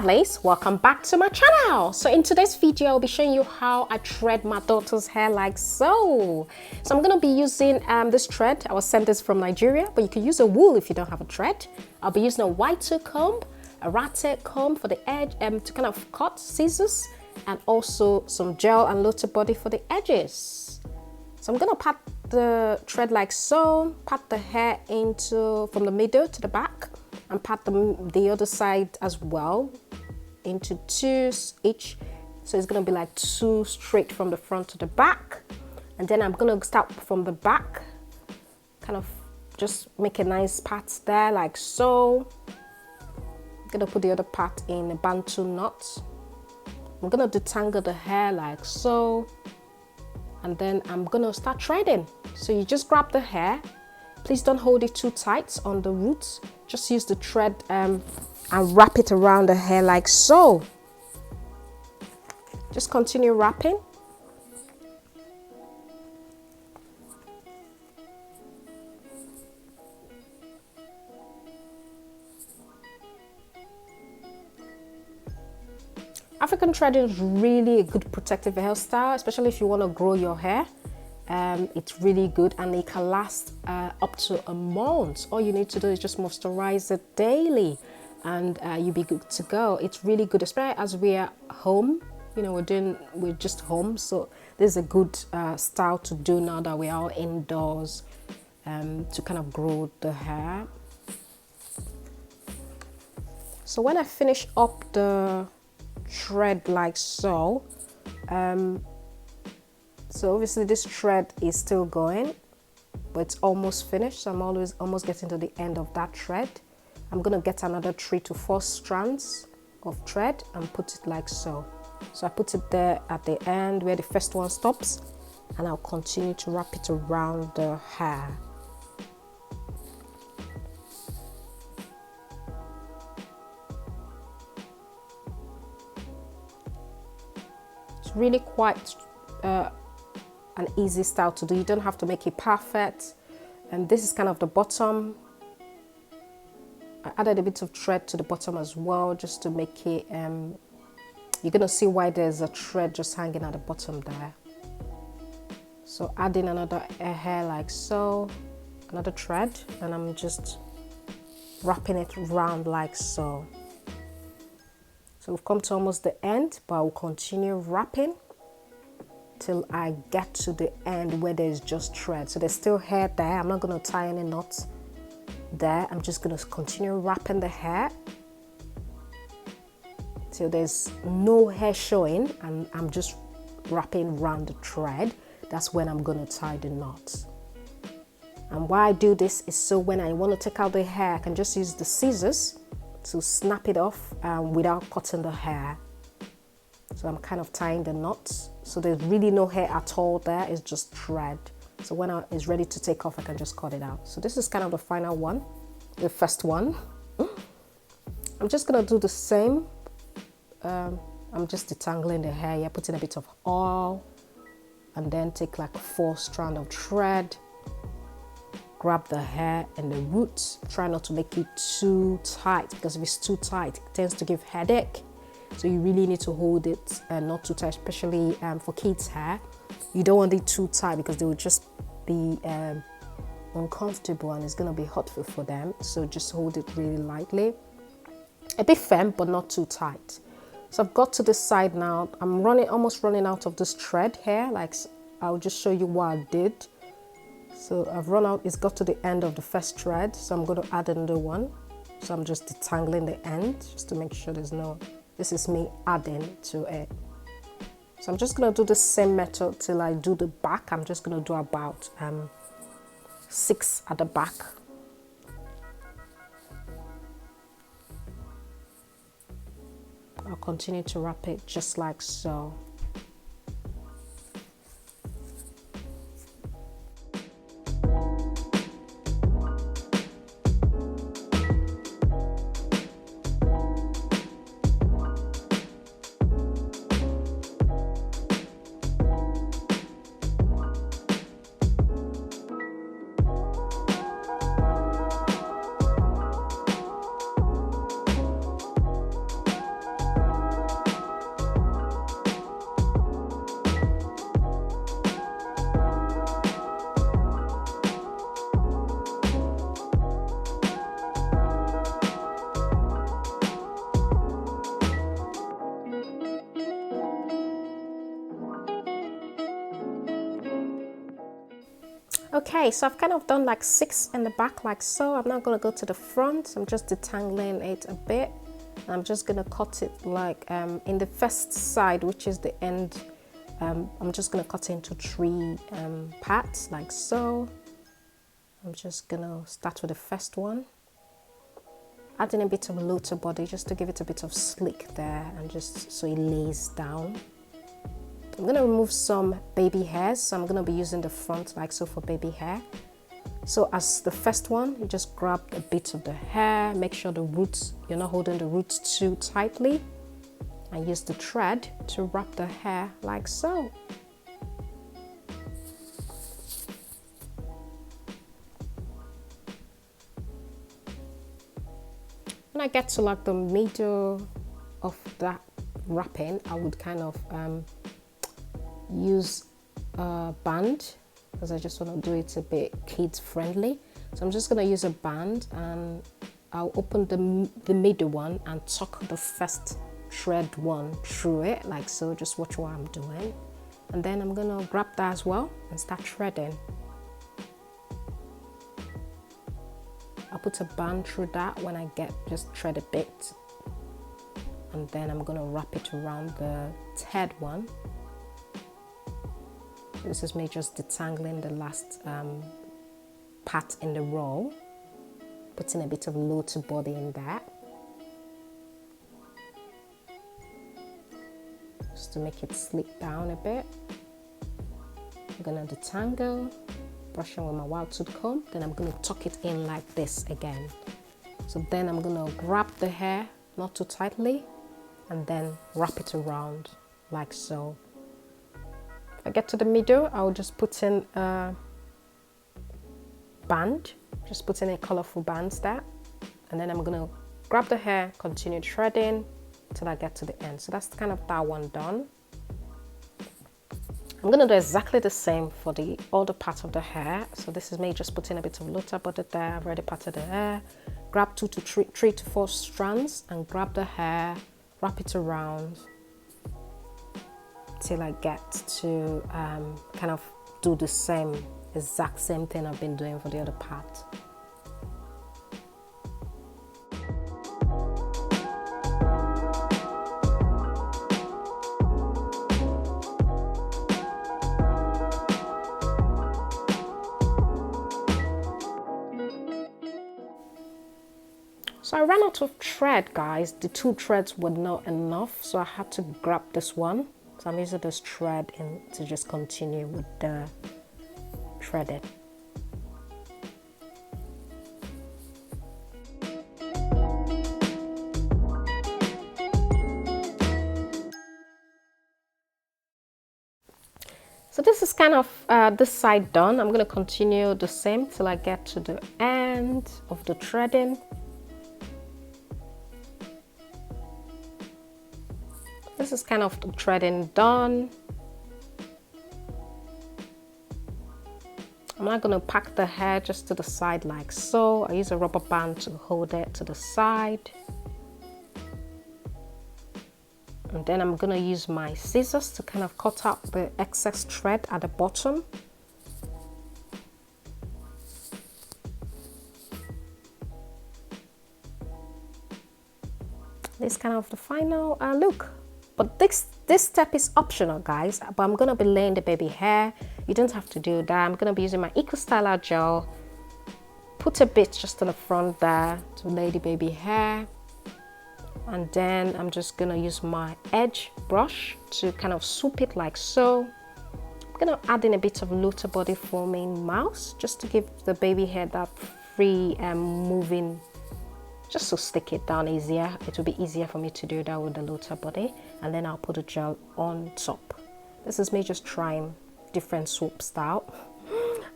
lovelies, welcome back to my channel. So in today's video I'll be showing you how I thread my daughter's hair like so. So I'm going to be using this thread. I was sent this from Nigeria, but you can use a wool if you don't have a thread. I'll be using a white comb, a rat comb for the edge to kind of cut, scissors, and also some gel and lotus body for the edges. So I'm going to pat the thread like so, pat the hair into from the middle to the back, and pat the other side as well into two each. So it's going to be like two straight from the front to the back. And then I'm going to start from the back, kind of just make a nice pat there like so. I'm going to put the other part in a bantu knot. I'm going to detangle the hair like so. And then I'm going to start threading. So you just grab the hair. Please don't hold it too tight on the roots. Just use the thread and wrap it around the hair like so. Just continue wrapping. African threading is really a good protective hairstyle, especially if you want to grow your hair. It's really good and it can last up to a month. All you need to do is just moisturize it daily and you'll be good to go. It's really good, especially as we are home. You know, we're just home, so this is a good style to do now that we are all indoors, to kind of grow the hair. So when I finish up the thread like so, so obviously this thread is still going, but it's almost finished. So I'm almost getting to the end of that thread. I'm gonna get another 3 to 4 strands of thread and put it like so. So I put it there at the end where the first one stops, and I'll continue to wrap it around the hair. It's really quite an easy style to do. You don't have to make it perfect. And this is kind of the bottom. I added a bit of thread to the bottom as well, just to make it, you're gonna see why there's a thread just hanging at the bottom there. So adding another hair like so, another thread, and I'm just wrapping it around like so. So we've come to almost the end, but I will continue wrapping till I get to the end where there's just thread. So there's still hair there. I'm not going to tie any knots there. I'm just going to continue wrapping the hair till there's no hair showing, and I'm just wrapping around the thread. That's when I'm going to tie the knots. And why I do this is so when I want to take out the hair, I can just use the scissors to snap it off without cutting the hair. So I'm kind of tying the knots. So there's really no hair at all there, it's just thread. So when it's ready to take off, I can just cut it out. So this is kind of the final one, the first one. I'm just gonna do the same. I'm just detangling the hair, putting a bit of oil, and then take like 4 strands of thread. Grab the hair and the roots. Try not to make it too tight, because if it's too tight, it tends to give headache. So you really need to hold it not too tight, especially for kids' hair. You don't want it too tight because they will just be uncomfortable and it's going to be hurtful for them. So just hold it really lightly. A bit firm, but not too tight. So I've got to this side now. I'm almost running out of this thread here. Like, I'll just show you what I did. So I've run out, it's got to the end of the first thread. So I'm going to add another one. So I'm just detangling the end just to make sure there's no, this is me adding to it. So I'm just going to do the same method till I do the back. I'm just going to do about 6 at the back. I'll continue to wrap it just like so. Okay, so I've kind of done like 6 in the back like so. I'm not going to go to the front. I'm just detangling it a bit. I'm just going to cut it like in the first side, which is the end. I'm just going to cut it into 3 parts like so. I'm just going to start with the first one. Adding a bit of low to body just to give it a bit of slick there and just so it lays down. I'm going to remove some baby hairs, so I'm going to be using the front like so for baby hair. So as the first one, you just grab a bit of the hair, make sure the roots, you're not holding the roots too tightly, and use the thread to wrap the hair like so. When I get to like the middle of that wrapping, I would kind of use a band because I just want to do it a bit kids friendly. So I'm just going to use a band and I'll open the middle one and tuck the first thread one through it like so. Just watch what I'm doing, and then I'm going to grab that as well and start threading. I'll put a band through that when I just thread a bit, and then I'm going to wrap it around the third one. This is me just detangling the last part in the row, putting a bit of low to body in that, just to make it slick down a bit. I'm going to detangle, brushing with my wild tooth comb, then I'm going to tuck it in like this again. So then I'm going to grab the hair, not too tightly, and then wrap it around like so. If I get to the middle, I'll just put in a band, just put in a colorful band there, and then I'm going to grab the hair, continue threading till I get to the end. So that's kind of that one done. I'm going to do exactly the same for the other part of the hair. So this is me just putting a bit of low body there. I've already parted the hair. Grab 3 to 4 strands and grab the hair, wrap it around till I get to kind of do the exact same thing I've been doing for the other part. So I ran out of thread, guys. The 2 threads were not enough, so I had to grab this one. So I'm using this thread to just continue with the threaded. So this is kind of this side done. I'm going to continue the same till I get to the end of the threading. This is kind of the threading done. I'm not going to pack the hair just to the side like so. I use a rubber band to hold it to the side. And then I'm going to use my scissors to kind of cut out the excess thread at the bottom. This is kind of the final look. But this step is optional, guys, but I'm going to be laying the baby hair. You don't have to do that. I'm going to be using my Eco Styler gel. Put a bit just on the front there to lay the baby hair. And then I'm just going to use my edge brush to kind of swoop it like so. I'm going to add in a bit of low to body foaming mouse just to give the baby hair that free moving, just to stick it down easier. It will be easier for me to do that with the low to body. And then I'll put the gel on top. This is me just trying different swoop style.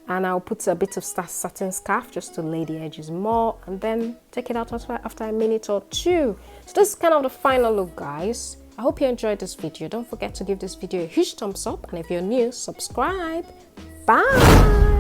And I'll put a bit of satin scarf just to lay the edges more, and then take it out after a minute or 2. So this is kind of the final look, guys. I hope you enjoyed this video. Don't forget to give this video a huge thumbs up, and if you're new, subscribe. Bye.